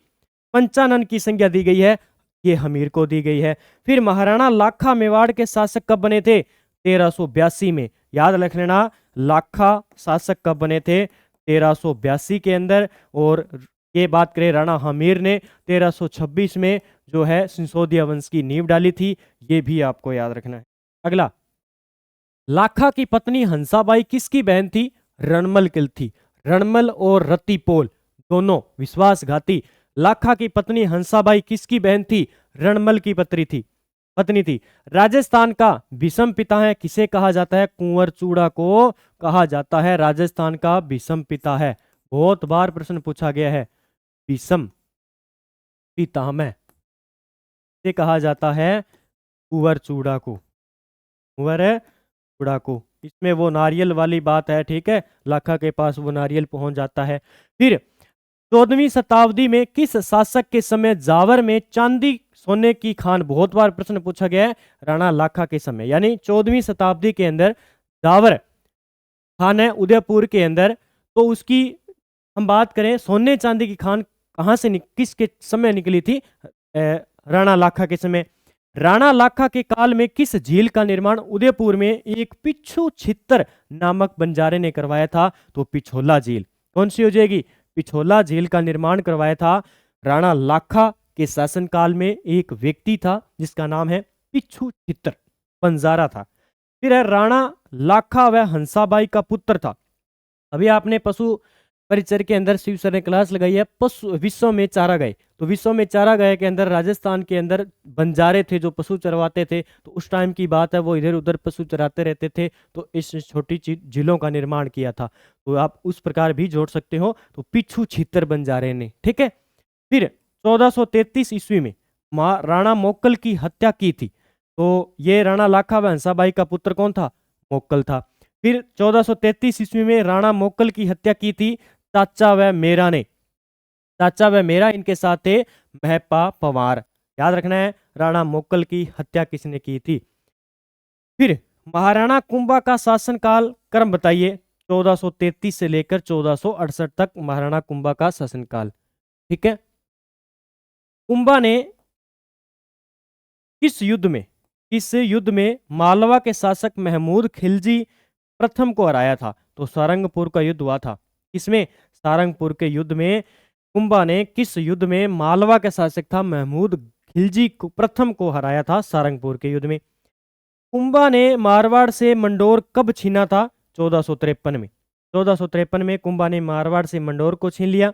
पंचानन की संज्ञा दी गई है, ये हमीर को दी गई है। फिर महाराणा लाखा मेवाड़ के शासक कब बने थे, 1382 में। याद रख लेना, लाखा शासक कब बने थे, 1382 के अंदर। और ये बात करें राणा हमीर ने 1326 में जो है सिसोदिया वंश की नींव डाली थी, ये भी आपको याद रखना है। अगला, लाखा की पत्नी हंसाबाई किसकी बहन थी, रणमल की थी। रणमल और रतिपोल दोनों विश्वासघाती। लाखा की पत्नी हंसाबाई किसकी बहन थी, रणमल की पत्नी थी। राजस्थान का भीषम पिता है, किसे कहा जाता है, कुंवर चूड़ा को कहा जाता है, राजस्थान का भीषम पिता है। बहुत बार प्रश्न पूछा गया है, भीषम पितामह से कहा जाता है कुंवर चूड़ा को, कुंवर चूड़ा को। इसमें वो नारियल वाली बात है, ठीक है, लाखा के पास वो नारियल पहुंच जाता है। फिर 14वीं शताब्दी में किस शासक के समय जावर में चांदी सोने की खान, बहुत बार प्रश्न पूछा गया है, राणा लाखा के समय, यानी 14वीं शताब्दी के अंदर जावर खान है उदयपुर के अंदर। तो उसकी हम बात करें, सोने चांदी की खान कहाँ से किसके समय निकली थी, राणा लाखा के समय। राणा लाखा के काल में किस झील का निर्माण उदयपुर में एक पिछू छितर नामक बंजारे ने करवाया था, तो पिछोला झील। कौन सी हो जाएगी, पिछोला झील का निर्माण करवाया था राणा लाखा के शासनकाल में। एक व्यक्ति था जिसका नाम है पिछू छितर, बंजारा था। फिर है राणा लाखा वह हंसाबाई का पुत्र था। अभी आपने पशु परिचर के अंदर शिव सर ने क्लास लगाई है, पशु विश्व में चारा गाय। तो विश्व में चारा गाय के अंदर राजस्थान के अंदर बंजारे थे जो पशु चरवाते थे। तो उस टाइम की बात है, वो इधर उधर पशु चराते रहते थे, तो इस छोटी झीलों का निर्माण किया था। तो आप उस प्रकार भी जोड़ सकते हो, तो पिछू छितर बंजारे ने, ठीक है। फिर 1433 ईस्वी में राणा मोक्कल की हत्या की थी। तो ये राणा लाखा व हंसाबाई का पुत्र कौन था, मोक्कल था। फिर 1433 ईस्वी में राणा मोक्कल की हत्या की थी चाचा व मेरा ने। चाचा व मेरा इनके साथ थे महपा पवार। याद रखना है, राणा मोक्कल की हत्या किसने की थी। फिर महाराणा कुंभा का शासनकाल क्रम बताइए, 1433 से लेकर 1468 तक महाराणा कुंभा का शासनकाल, ठीक है। कुंभा ने किस युद्ध में मालवा के शासक महमूद खिलजी प्रथम को हराया था, तो सारंगपुर का युद्ध हुआ था। इसमें सारंगपुर के युद्ध में कुंभा ने किस युद्ध में मालवा के शासक था महमूद खिलजी को प्रथम को हराया था, सारंगपुर के युद्ध में। कुंभा ने मारवाड़ से मंडोर कब छीना था, 1453 में। 1453 में कुंभा ने मारवाड़ से मंडोर को छीन लिया।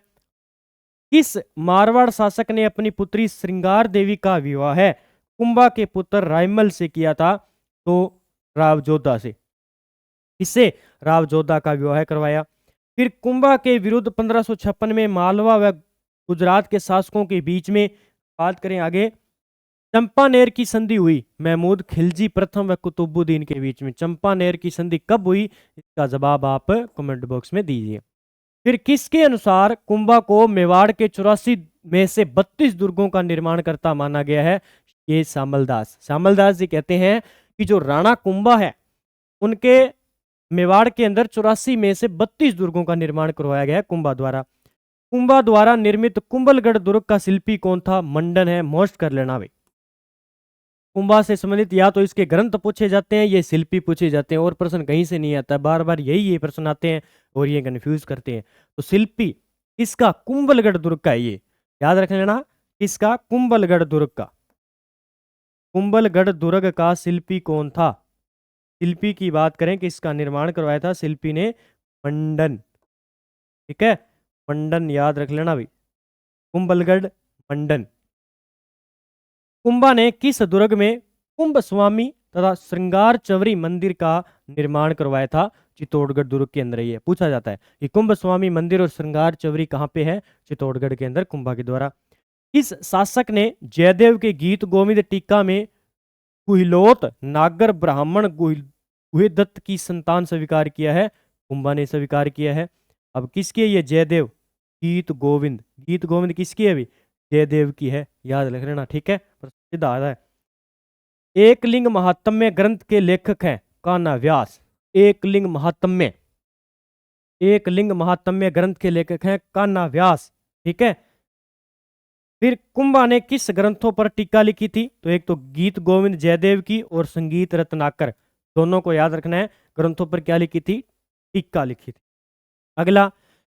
किस मारवाड़ शासक ने अपनी पुत्री श्रृंगार देवी का विवाह है कुंभा के पुत्र रायमल से किया था, तो रावजोधा से। इससे रावजोधा का विवाह करवाया। फिर कुंभा के विरुद्ध 1556 में मालवा व गुजरात के शासकों के बीच में बात करें आगे, चंपानेर की संधि हुई महमूद खिलजी प्रथम व कुतुबुद्दीन के बीच में। चंपानेर की संधि कब हुई, इसका जवाब आप कमेंट बॉक्स में दीजिए। फिर किसके अनुसार कुंभा को मेवाड़ के 84 में से 32 दुर्गों का निर्माण करता माना गया है, ये श्यामलदास जी कहते हैं कि जो राणा कुंभा है उनके मेवाड़ के अंदर 84 में से 32 दुर्गों का निर्माण करवाया गया है कुंभा द्वारा। कुंभा द्वारा निर्मित कुंभलगढ़ दुर्ग का शिल्पी कौन था, मंडन है, मोस्ट कर लेना भाई। कुंभा से संबंधित या तो इसके ग्रंथ पूछे जाते हैं, ये शिल्पी पूछे जाते हैं, और प्रश्न कहीं से नहीं आता, बार बार ये प्रश्न आते हैं और ये कंफ्यूज करते हैं। तो शिल्पी किसका? कुंभलगढ़ दुर्ग का है ये, याद रख लेना। किसका? कुंभलगढ़ दुर्ग का। कुंभलगढ़ दुर्ग का शिल्पी कौन था? शिल्पी की बात करें, किसका निर्माण करवाया था शिल्पी ने? मंडन। ठीक है, मंडन याद रख लेना भाई, कुंभलगढ़ मंडन। कुंभा ने किस दुर्ग में कुंभ स्वामी तथा श्रृंगार चवरी मंदिर का निर्माण करवाया था? चित्तौड़गढ़ दुर्ग के अंदर। ये पूछा जाता है कि कुंभ स्वामी मंदिर और श्रृंगार चवरी कहाँ पे है? चित्तौड़गढ़ के अंदर, कुंभा के द्वारा। किस शासक ने जयदेव के गीत गोविंद टीका में गुहिलोत नागर ब्राह्मण गुहेदत्त की संतान स्वीकार किया है? कुंभा ने स्वीकार किया है। अब किसकी है ये जयदेव गीत गोविंद? गीत गोविंद किसकी है अभी? जयदेव की है, याद रख लेना। ठीक है, सीधा आ रहा है। एकलिंग महात्म्य ग्रंथ के लेखक हैं कान्हा व्यास। एकलिंग महात्म्य, एकलिंग महात्म्य ग्रंथ के लेखक हैं कान्हा व्यास। ठीक है, फिर कुंभा ने किस ग्रंथों पर टीका लिखी थी? तो एक तो गीत गोविंद जयदेव की और संगीत रत्नाकर, दोनों को याद रखना है। ग्रंथों पर क्या लिखी थी? टीका लिखी थी। अगला,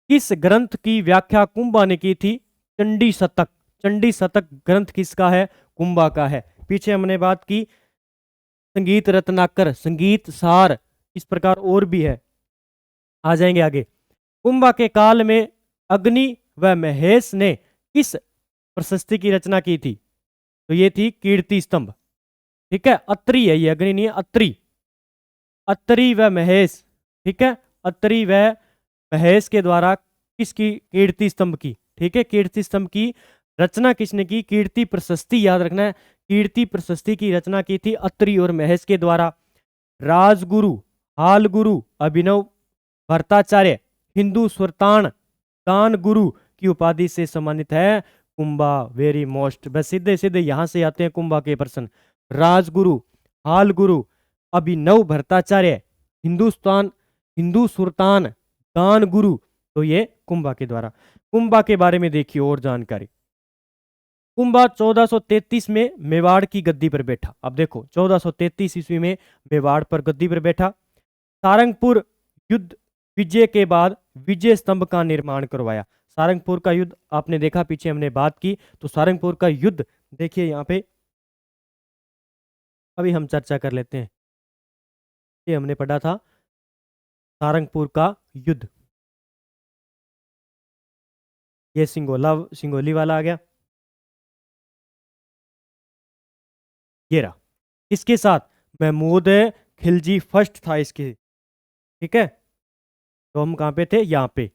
किस ग्रंथ की व्याख्या कुंभा ने की थी? चंडी शतक। चंडी शतक ग्रंथ किसका है? कुंभा का है। पीछे हमने बात की संगीत रत्नाकर, संगीत सार, इस प्रकार और भी है, आ जाएंगे आगे। कुंभा के काल में अग्नि व महेश ने किस प्रशस्ति की रचना की थी? तो ये थी कीर्ति स्तंभ। ठीक है, अत्रि है ये, अग्नि नहीं है, अत्रि। अत्रि व महेश। ठीक है, अत्रि व महेश के द्वारा किसकी? कीर्ति स्तंभ की। ठीक है, कीर्ति स्तंभ की रचना किसने की? कीर्ति प्रशस्ति, याद रखना है। कीर्ति प्रशस्ति की रचना की थी अत्रि और महेश के द्वारा। राजगुरु, हाल गुरु, अभिनव भट्टाचार्य, हिंदू सुल्तान, दान गुरु की उपाधि से सम्मानित है कुंभा। वेरी मोस्ट, बस सीधे सीधे यहां से आते हैं कुंभा के प्रश्न। राजगुरु, हाल गुरु, अभिनव भट्टाचार्य, हिंदुस्तान, हिंदू सुल्तान, दान गुरु, तो ये कुंभा के द्वारा। कुंभा के बारे में देखिए और जानकारी। कुंभा 1433 में मेवाड़ की गद्दी पर बैठा। अब देखो 1433 ईस्वी में मेवाड़ पर गद्दी पर बैठा। सारंगपुर युद्ध विजय के बाद विजय स्तंभ का निर्माण करवाया। सारंगपुर का युद्ध आपने देखा, पीछे हमने बात की, तो सारंगपुर का युद्ध देखिए यहाँ पे अभी हम चर्चा कर लेते हैं। ये हमने पढ़ा था सारंगपुर का युद्ध। ये सिंगोली वाला आ गया, ये रहा। इसके साथ महमूद खिलजी फर्स्ट था इसके। ठीक है, तो हम कहाँ पे थे? यहाँ पे।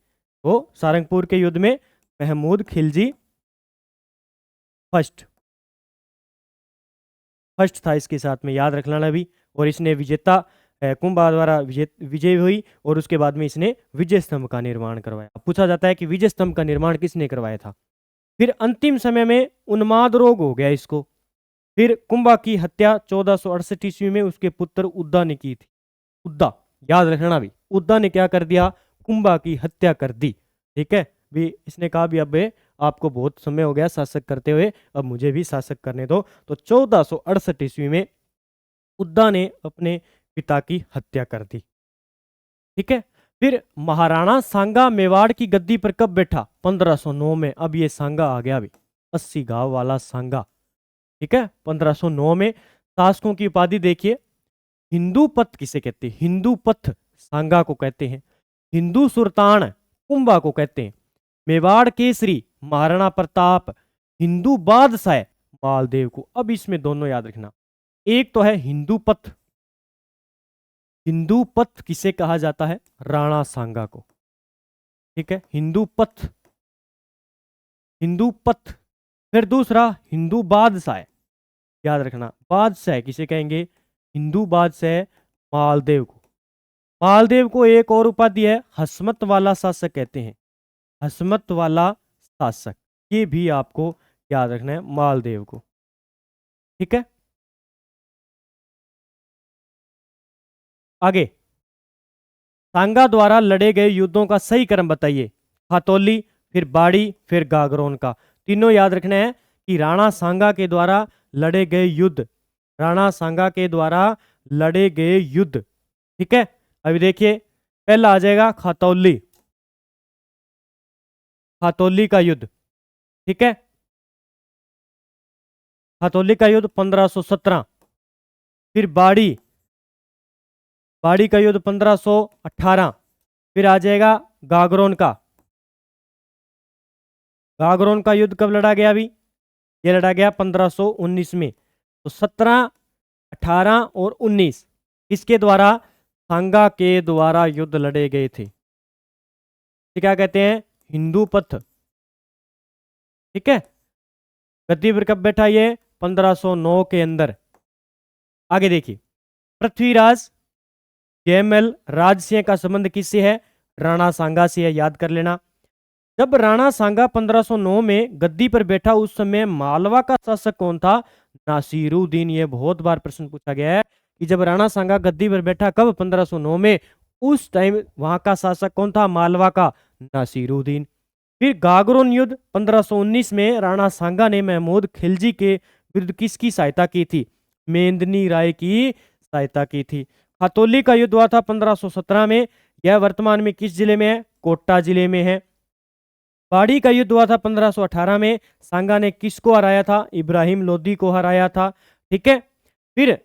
तो सारंगपुर के युद्ध में महमूद खिलजी फर्स्ट था इसके साथ में, याद रख लेना भी। और इसने विजेता कुंभा द्वारा विजय हुई और उसके बाद में इसने विजय स्तंभ का निर्माण करवाया। पूछा जाता है कि विजय स्तंभ का निर्माण किसने करवाया था? फिर अंतिम समय में उन्माद रोग हो गया इसको। फिर कुंभा की हत्या 1468 ईस्वी में उसके पुत्र उद्दा ने की थी। उद्दा, याद रखना भी, उद्दा ने क्या कर दिया? कुंभा की हत्या कर दी। ठीक है, भी इसने कहा भी अब आपको बहुत समय हो गया शासक करते हुए, अब मुझे भी शासक करने दो। तो 1468 ईस्वी में उद्दा ने अपने पिता की हत्या कर दी। ठीक है, फिर महाराणा सांगा मेवाड़ की गद्दी पर कब बैठा? 1509 में। अब ये सांगा आ गया भी, 80 गांव वाला सांगा। ठीक है, 1509 में। शासकों की उपाधि देखिए, हिंदू पथ किसे कहते हैं? हिंदू पथ सांगा को कहते हैं। हिंदू सुल्तान कुंभा को कहते हैं। मेवाड़ केसरी महाराणा प्रताप, हिंदू बादशाह मालदेव को। अब इसमें दोनों याद रखना, एक तो है हिंदू पथ। हिंदू पथ किसे कहा जाता है? राणा सांगा को। ठीक है, हिंदू पथ, हिंदू पथ। फिर दूसरा हिंदू बादशाह, याद रखना, बादशाह किसे कहेंगे? हिंदू बादशाह मालदेव को। मालदेव को एक और उपाधि है, हसमत वाला शासक कहते हैं। हसमत वाला शासक, ये भी आपको याद रखना है, मालदेव को। ठीक है, आगे, सांगा द्वारा लड़े गए युद्धों का सही क्रम बताइए। खातौली, फिर बाड़ी, फिर गागरोन का। तीनों याद रखना है कि राणा सांगा के द्वारा लड़े गए युद्ध राणा सांगा के द्वारा लड़े गए युद्ध। ठीक है, अभी देखिए पहला आ जाएगा खातौली, खातौली का युद्ध। ठीक है, खातौली का युद्ध 1517। फिर बाड़ी, बाड़ी का युद्ध 1518। फिर आ जाएगा गागरोन का, गागरोन का युद्ध कब लड़ा गया? अभी ये लड़ा गया 1519 में। तो 17, 18 और 19 किसके द्वारा? सांगा के द्वारा युद्ध लड़े गए थे। क्या कहते हैं? हिंदू पथ। ठीक है, गद्दी पर कब बैठा? ये 1509 के अंदर। आगे देखिए, पृथ्वीराज जयमल राजसिंह का संबंध किससे है? राणा सांगा से है, याद कर लेना। जब राणा सांगा 1509 में गद्दी पर बैठा उस समय मालवा का शासक कौन था? नासिरुद्दीन। ये बहुत बार प्रश्न पूछा गया है कि जब राणा सांगा गद्दी पर बैठा कब? 1509 में। उस टाइम वहां का शासक कौन था? मालवा का नासिरुद्दीन। फिर गागरोन युद्ध 1519 में राणा सांगा ने महमूद खिलजी के विरुद्ध किसकी सहायता की थी? मेंदनी राय की सहायता की थी। खातौली का युद्ध हुआ था 1517 में। यह वर्तमान में किस जिले में है? कोटा जिले में है। बाड़ी का युद्ध हुआ था 1518 में। सांगा ने किसको हराया था? इब्राहिम लोदी को हराया था। ठीक है, फिर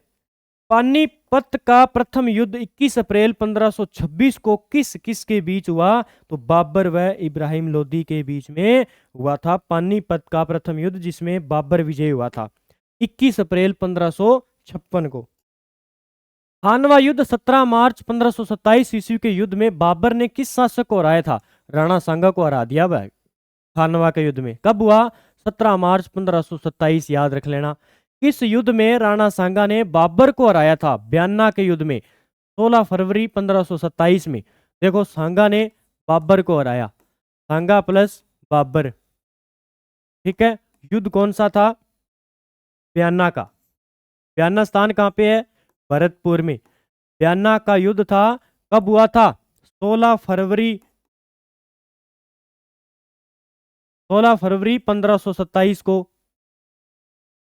पानीपत का प्रथम युद्ध 21 अप्रैल 1526 को किस किस के बीच हुआ? तो बाबर व इब्राहिम लोदी के बीच में हुआ था पानीपत का प्रथम युद्ध, जिसमें बाबर विजय हुआ था 21 अप्रैल 1556 को। खानवा युद्ध 17 मार्च 1527 ईस्वी के युद्ध में बाबर ने किस शासक को हराया था? राणा सांगा को हरा दिया भाई खानवा के युद्ध में। कब हुआ? 17 मार्च 1527, याद रख लेना। इस युद्ध में राणा सांगा ने बाबर को हराया था ब्याना के युद्ध में 16 फरवरी 1527 में। देखो, सांगा ने बाबर को हराया, सांगा प्लस बाबर। ठीक है, युद्ध कौन सा था? ब्याना का। ब्याना स्थान कहाँ पे है? भरतपुर में। ब्याना का युद्ध था, कब हुआ था? 16 फरवरी 1527 को।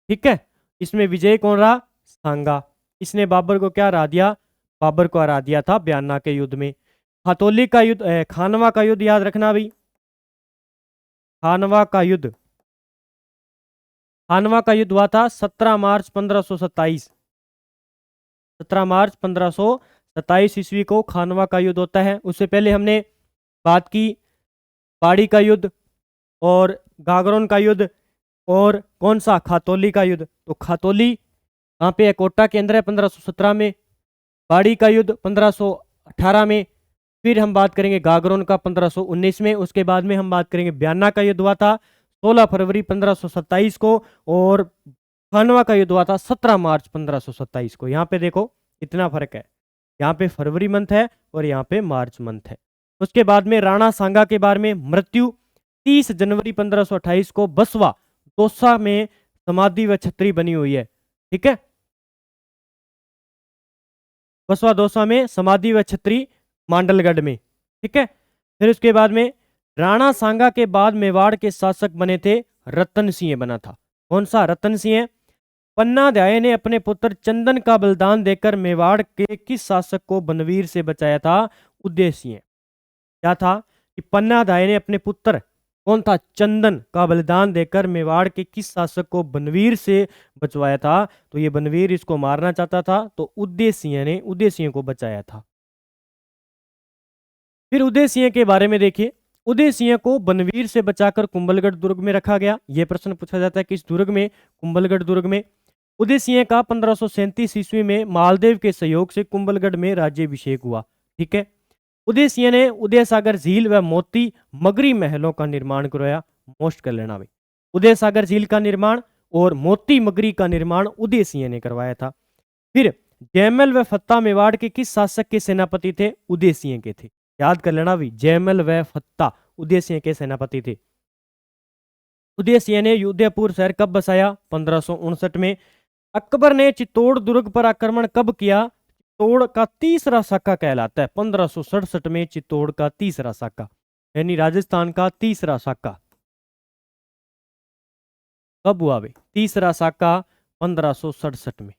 ठीक है, इसमें विजय कौन रहा? सांगा। इसने बाबर को क्या हरा दिया? बाबर को हरा दिया था ब्याना के युद्ध में। खातौली का युद्ध, खानवा का युद्ध याद रखना भी। खानवा का युद्ध, खानवा का युद्ध हुआ था 17 मार्च 1527। 17 मार्च 1527 ईस्वी को खानवा का युद्ध होता है। उससे पहले हमने बात की बाड़ी का युद्ध और गागरोन का युद्ध और कौन सा? खातौली का युद्ध। तो खातौली कहाँ पे है? कोटा के अंदर है 1517 में। बाड़ी का युद्ध 1518 में। फिर हम बात करेंगे गागरोन का 1519 में। उसके बाद में हम बात करेंगे ब्याना का युद्ध हुआ था 16 फरवरी 1527 को, और खानवा का युद्ध हुआ था 17 मार्च 1527 को। यहाँ पे देखो इतना फर्क है, यहाँ पे फरवरी मंथ है और यहाँ पे मार्च मंथ है। उसके बाद में राणा सांगा के बारे में, मृत्यु 30 जनवरी 1528 को बसवा दौसा में समाधि व छतरी बनी हुई है। ठीक है, बसवा दौसा में समाधि व छतरी मांडलगढ़ में। ठीक है, फिर उसके बाद में राणा सांगा के बाद मेवाड़ के शासक बने थे रतन सिंह बना था। कौन सा? रतन सिंह। पन्नाध्याय ने अपने पुत्र चंदन का बलिदान देकर मेवाड़ के किस शासक को बनवीर से बचाया था? उदय सिंह। क्या था कि पन्नाध्याय ने अपने पुत्र कौन था? चंदन का बलिदान देकर मेवाड़ के किस शासक को बनवीर से बचवाया था? तो ये बनवीर इसको मारना चाहता था, तो उदय सिंह ने उदय सिंह को बचाया था। फिर उदय सिंह के बारे में देखिए, उदय सिंह को बनवीर से बचाकर कुंभलगढ़ दुर्ग में रखा गया। यह प्रश्न पूछा जाता है किस दुर्ग में? कुंभलगढ़ दुर्ग में। उदय सिंह का 1537 ईस्वी में मालदेव के सहयोग से कुंभलगढ़ में राज्याभिषेक हुआ। ठीक है, उदय सिंह ने उदय सागर झील व मोती मगरी महलों का निर्माण करवाया। मोस्ट कर लेना भाई, उदय सागर झील का निर्माण और मोती मगरी का निर्माण उदय सिंह ने करवाया था। फिर जयमल व फत्ता मेवाड़ के किस शासक के सेनापति थे? उदय सिंह के थे। याद कर लेना भी, जयमल व फत्ता उदय सिंह के सेनापति थे। उदय सिंह ने उदयपुर शहर कब बसाया? 1559 में। अकबर ने चित्तौड़ दुर्ग पर आक्रमण कब किया? चित्तौड़ का तीसरा साका कहलाता है 1567 में। चित्तौड़ का तीसरा साका यानी राजस्थान का तीसरा साका कब हुआ भाई? तीसरा साका 1567 में।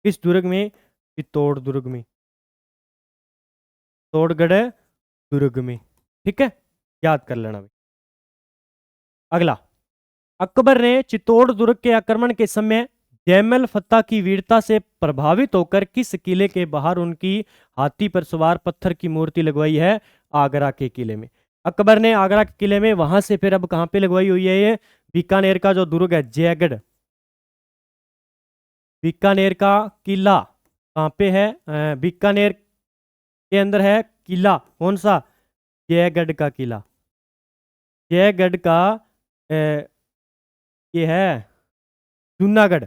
किस दुर्ग में? चित्तौड़ दुर्ग में, चित्तौड़गढ़ दुर्ग में। ठीक है, याद कर लेना भाई। अगला, अकबर ने चित्तौड़ दुर्ग के आक्रमण के समय जैमल फत्ता की वीरता से प्रभावित होकर किस किले के बाहर उनकी हाथी पर सवार पत्थर की मूर्ति लगवाई है? आगरा के किले में। अकबर ने आगरा के किले में, वहां से फिर अब कहां पे लगवाई हुई है ये? बीकानेर का जो दुर्ग है जयगढ़, बीकानेर का किला कहाँ पे है? बीकानेर के अंदर है किला, कौन सा? जयगढ़ का किला। जयगढ़ का ये है जूनागढ़,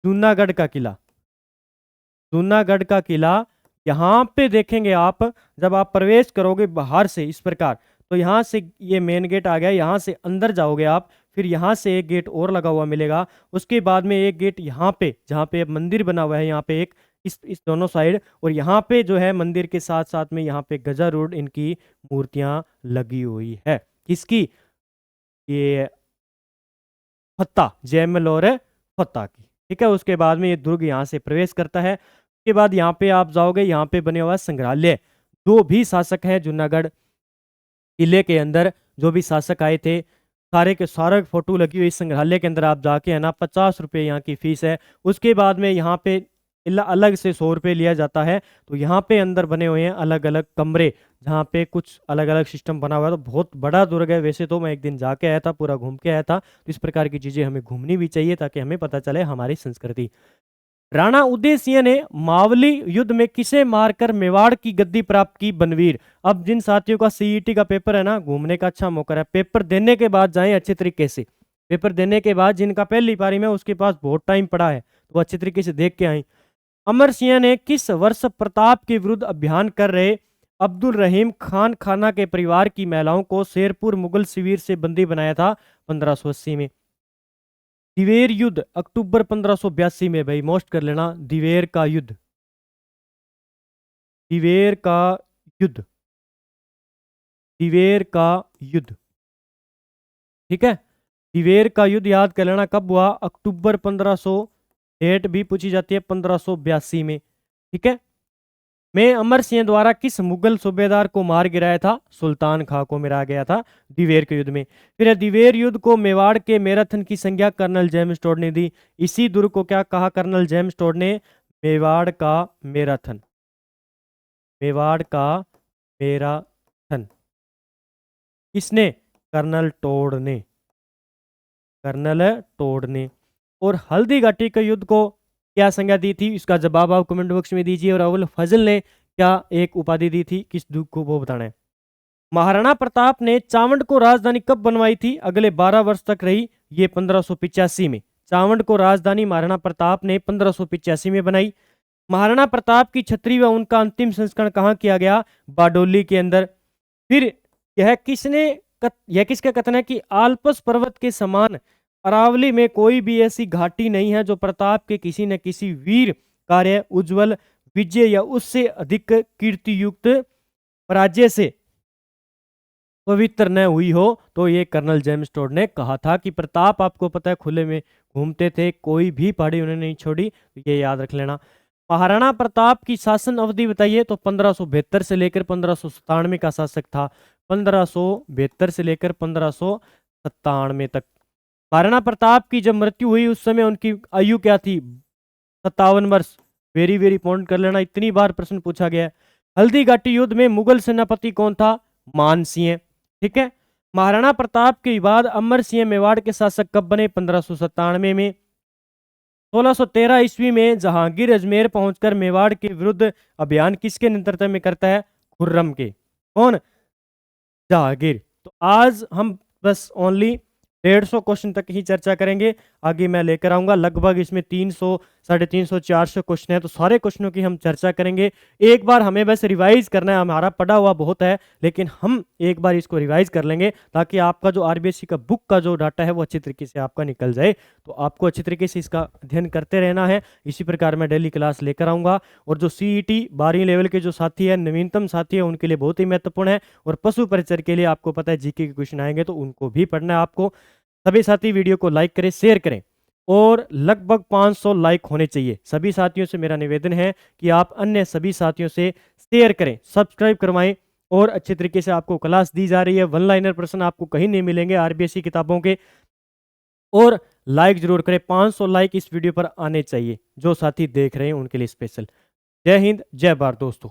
जूनागढ़ का किला, जूनागढ़ का किला। यहाँ पे देखेंगे आप, जब आप प्रवेश करोगे बाहर से इस प्रकार, तो यहाँ से ये मेन गेट आ गया, यहाँ से अंदर जाओगे आप, फिर यहाँ से एक गेट और लगा हुआ मिलेगा, उसके बाद में एक गेट यहाँ पे, जहाँ पे अब मंदिर बना हुआ है, यहाँ पे एक, इस दोनों साइड, और यहाँ पे जो है मंदिर के साथ साथ में यहाँ पे गजारूढ़ इनकी मूर्तियां लगी हुई है। किसकी? ये फत्ता, जयमल और फत्ता की। ठीक है, उसके बाद में ये दुर्ग यहाँ से प्रवेश करता है। उसके बाद यहाँ पे आप जाओगे, यहाँ पे बने हुआ संग्रहालय, जो भी शासक हैं जूनागढ़ किले के अंदर, जो भी शासक आए थे, सारे के सारे फोटो लगी हुई संग्रहालय के अंदर। आप जाके है ना, 50 रुपये यहाँ की फीस है। उसके बाद में यहाँ पे अलग से 100 रुपये लिया जाता है। तो यहाँ पे अंदर बने हुए हैं अलग अलग कमरे, जहाँ पे कुछ अलग अलग सिस्टम बना हुआ है। तो बहुत बड़ा दुर्ग है। वैसे तो मैं एक दिन जाके आया था, पूरा घूम के आया था। तो इस प्रकार की चीजें हमें घूमनी भी चाहिए, ताकि हमें पता चले हमारी संस्कृति। राणा उदय सिंह ने मावली युद्ध में किसे मारकर मेवाड़ की गद्दी प्राप्त की? बनवीर। अब जिन साथियों का सीईटी का पेपर है ना, घूमने का अच्छा मौका है। पेपर देने के बाद जाएं अच्छे तरीके से। पेपर देने के बाद जिनका पहली पारी में, उसके पास बहुत टाइम पड़ा है, तो अच्छे तरीके से देख के आए। अमर सिंह ने किस वर्ष प्रताप के विरुद्ध अभियान कर रहे अब्दुल रहीम खान खाना के परिवार की महिलाओं को शेरपुर मुगल शिविर से बंदी बनाया था? 1580 में। दिवेर युद्ध अक्टूबर 1582 में, भाई मोस्ट कर लेना, दिवेर का युद्ध, दिवेर का युद्ध, दिवेर का युद्ध। ठीक है, दिवेर का युद्ध याद कर लेना कब हुआ? अक्टूबर 1500, डेट भी पूछी जाती है 1582 में। ठीक है, में अमर सिंह द्वारा किस मुगल सूबेदार को मार गिराया था? सुल्तान खां को मारा गया था दिवेर के युद्ध में। फिर दिवेर युद्ध को मेवाड़ के मैराथन की संज्ञा कर्नल जेम्स टोड ने दी। इसी दुर्ग को क्या कहा कर्नल जेम्स टोड ने? मेवाड़ का मैराथन, मेवाड़ का मैराथन। किसने? कर्नल टोड ने, कर्नल टोड ने। और हल्दी घाटी के युद्ध को क्या संज्ञा दी थी? इसका जवाब आप कमेंट बॉक्स में दीजिए। और अवुल फजल ने क्या एक उपाधि दी थी? किस दुर्ग को, वो बताना है। महाराणा प्रताप ने चावंड को राजधानी कब बनवाई थी? अगले 12 वर्ष तक रही, ये 1585 में। चावंड को राजधानी महाराणा प्रताप ने 1585 में बनाई। महाराणा प्रताप की छतरी व उनका अंतिम संस्करण कहाँ किया गया? बारडोली के अंदर। फिर यह किसका कथन है कि आल्पस पर्वत के समान अरावली में कोई भी ऐसी घाटी नहीं है जो प्रताप के किसी न किसी वीर कार्य, उज्जवल विजय या उससे अधिक कीर्ति युक्त पराजय से पवित्र न हुई हो। तो ये कर्नल जेम्स टोड ने कहा था कि प्रताप, आपको पता है, खुले में घूमते थे, कोई भी पहाड़ी उन्होंने नहीं छोड़ी। तो ये याद रख लेना। महाराणा प्रताप की शासन अवधि बताइए। तो 1572 से लेकर 1597 का शासक था। 1572 से लेकर 1597 तक। महाराणा प्रताप की जब मृत्यु हुई उस समय उनकी आयु क्या थी? 57 वर्ष। वेरी वेरी पॉइंट कर लेना, इतनी बार प्रश्न पूछा गया है। हल्दी घाटी युद्ध में मुगल सेनापति कौन था? मान सिंह। ठीक है, महाराणा प्रताप के बाद अमर सिंह मेवाड़ के शासक कब बने? 1597 में। 1613 ईस्वी में जहांगीर अजमेर पहुंचकर मेवाड़ के विरुद्ध अभियान किसके नेतृत्व में करता है? खुर्रम के। कौन? जहांगीर। तो आज हम बस ओनली 150 क्वेश्चन तक ही चर्चा करेंगे। आगे मैं लेकर आऊंगा, लगभग इसमें 300, 350, 400 क्वेश्चन है। तो सारे क्वेश्चनों की हम चर्चा करेंगे। एक बार हमें बस रिवाइज करना है, हमारा पढ़ा हुआ बहुत है, लेकिन हम एक बार इसको रिवाइज कर लेंगे, ताकि आपका जो आरबीएससी का बुक का जो डाटा है वो अच्छी तरीके से आपका निकल जाए। तो आपको अच्छी तरीके से इसका अध्ययन करते रहना है। इसी प्रकार मैं डेली क्लास लेकर आऊंगा। और जो सीईटी 12वीं लेवल के जो साथी है, नवीनतम साथी है, उनके लिए बहुत ही महत्वपूर्ण है। और पशु परिचर के लिए आपको पता है जीके के क्वेश्चन आएंगे, तो उनको भी पढ़ना है आपको। सभी साथी वीडियो को लाइक करें, शेयर करें। और लगभग 500 लाइक होने चाहिए। सभी साथियों से मेरा निवेदन है कि आप अन्य सभी साथियों से शेयर करें, सब्सक्राइब करवाएं और अच्छे तरीके से आपको क्लास दी जा रही है। वन लाइनर प्रश्न आपको कहीं नहीं मिलेंगे आरबीएससी किताबों के। और लाइक जरूर करें, 500 लाइक इस वीडियो पर आने चाहिए। जो साथी देख रहे हैं उनके लिए स्पेशल। जय हिंद, जय भारत दोस्तों।